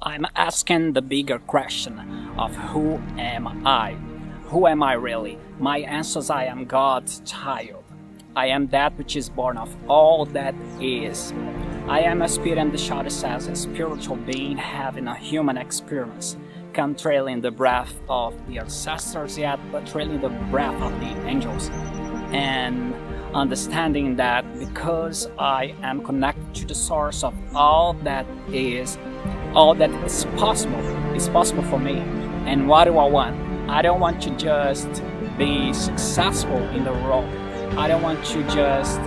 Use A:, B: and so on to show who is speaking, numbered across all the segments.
A: I'm asking the bigger question of who am I? Who am I really? My answer is I am God's child. I am that which is born of all that is. I am a spirit, and the shadow says a spiritual being having a human experience, come trailing the breath of the ancestors yet, but trailing the breath of the angels. And understanding that because I am connected to the source of all that is possible for me. And what do I want? I don't want to just be successful in the world. I don't want to just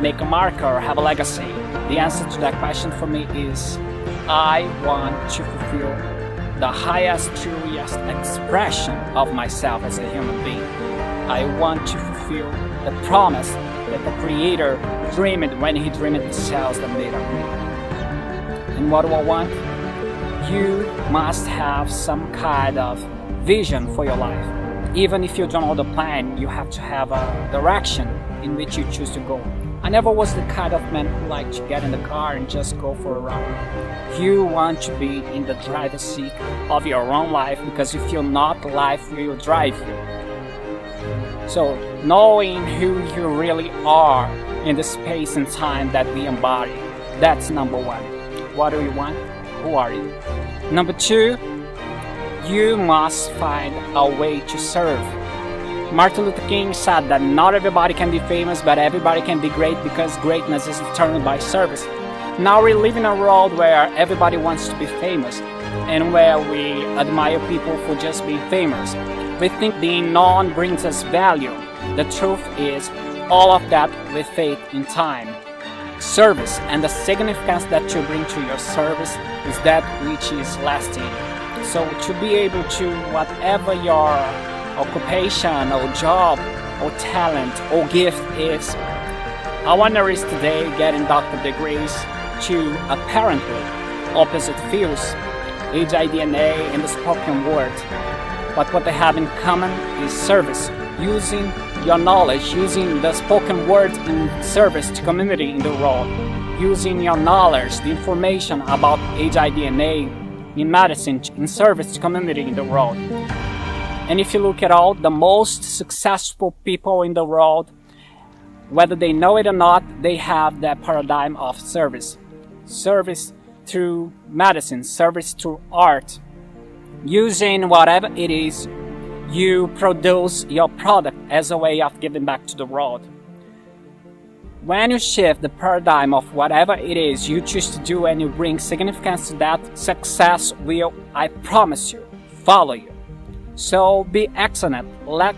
A: make a mark or have a legacy. The answer to that question for me is I want to fulfill the highest, truest expression of myself as a human being. I want to fulfill the promise that the Creator dreamed when He dreamed the cells that made up me. And what do I want? You must have some kind of vision for your life. Even if you don't know the plan, you have to have a direction in which you choose to go. I never was the kind of man who liked to get in the car and just go for a ride. You want to be in the driver's seat of your own life, because if you're not, life will drive you. So knowing who you really are in the space and time that we embody, that's number one. What do you want? Who are you? Number two, you must find a way to serve. Martin Luther King said that not everybody can be famous, but everybody can be great, because greatness is determined by service. Now we live in a world where everybody wants to be famous, and where we admire people for just being famous. We think being known brings us value. The truth is, all of that with faith in time. Service and the significance that you bring to your service is that which is lasting. So to be able to, whatever your occupation or job or talent or gift is, I wonder is today getting doctorate degrees to apparently opposite fields, HIDNA and the spoken word. But what they have in common is service, using your knowledge, using the spoken word in service to community in the world, using your knowledge, the information about HIDNA in medicine in service to community in the world. And if you look at all the most successful people in the world, whether they know it or not, they have that paradigm of service. Service through medicine, service through art. Using whatever it is, you produce your product as a way of giving back to the world. When you shift the paradigm of whatever it is you choose to do and you bring significance to that, success will, I promise you, follow you. So be excellent. Let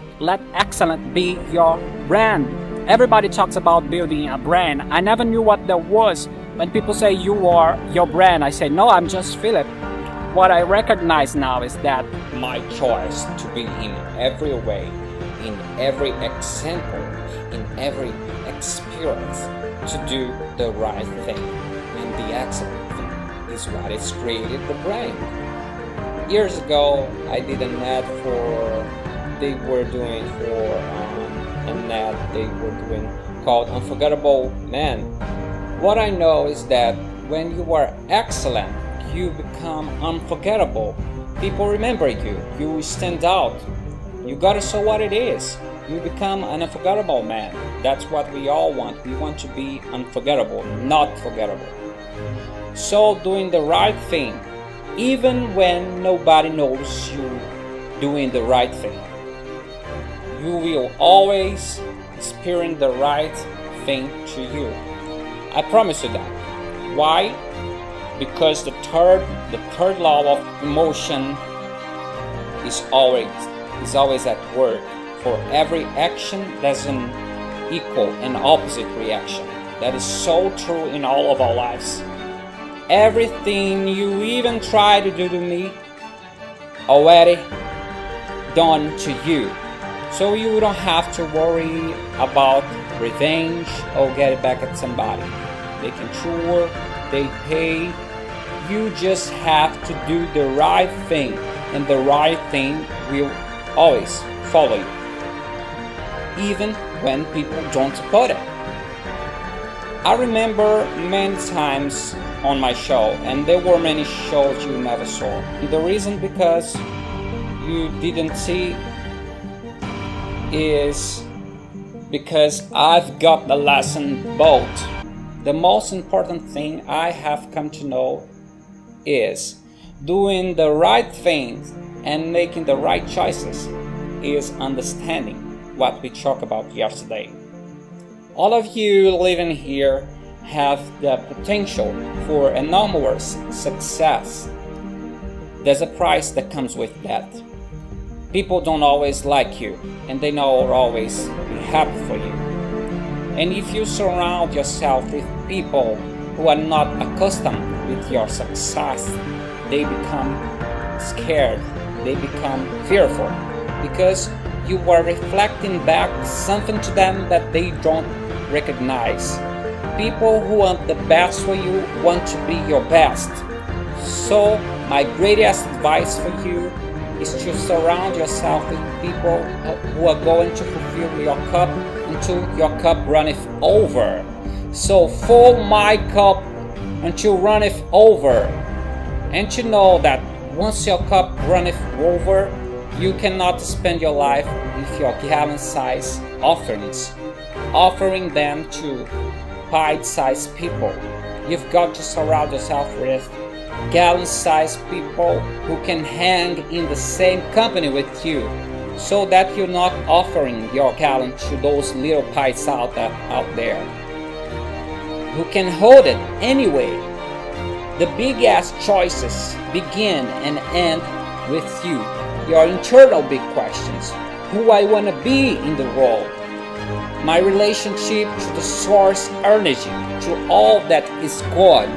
A: excellent be your brand. Everybody talks about building a brand. I never knew what that was. When people say you are your brand, I say, no, I'm just Phillipe. What I recognize now is that
B: my choice to be in every way, in every example, in every experience, to do the right thing and the excellent thing is what has created the brand. Years ago, I did an ad they were doing called Unforgettable Man. What I know is that when you are excellent, you become unforgettable. People remember you. You stand out. You gotta show what it is. You become an unforgettable man. That's what we all want. We want to be unforgettable, not forgettable. So doing the right thing, even when nobody knows you doing the right thing, you will always experience the right thing to you. I promise you that. Why? Because the third law of emotion is always at work. For every action, there's an equal and opposite reaction. That is so true in all of our lives. Everything you even try to do to me, already done to you. So you don't have to worry about revenge or get it back at somebody. Making sure they pay. You just have to do the right thing, and the right thing will always follow you, even when people don't support it. I remember many times on my show, and there were many shows you never saw. And the reason because you didn't see is because I've got the lesson both. The most important thing I have come to know is doing the right things and making the right choices is understanding what we talked about yesterday. All of you living here have the potential for enormous success. There's a price that comes with that. People don't always like you, and they don't always be happy for you. And if you surround yourself with people who are not accustomed with your success, they become scared, they become fearful, because you are reflecting back something to them that they don't recognize. People who want the best for you want to be your best. So my greatest advice for you is to surround yourself with people who are going to fulfill your cup until your cup runneth over. So fill my cup until runneth over. And to know that once your cup runneth over, you cannot spend your life with your gallon-sized offerings, offering them to pint-sized people. You've got to surround yourself with gallon-sized people who can hang in the same company with you, so that you're not offering your gallon to those little pints out there who can hold it anyway. The big-ass choices begin and end with you. Your internal big questions. Who I want to be in the world. My relationship to the source energy, to all that is God.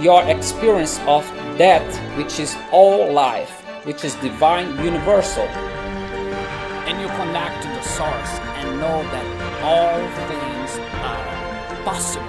B: Your experience of that which is all life, which is divine, universal.
A: And you connect to the source and know that all things are possible.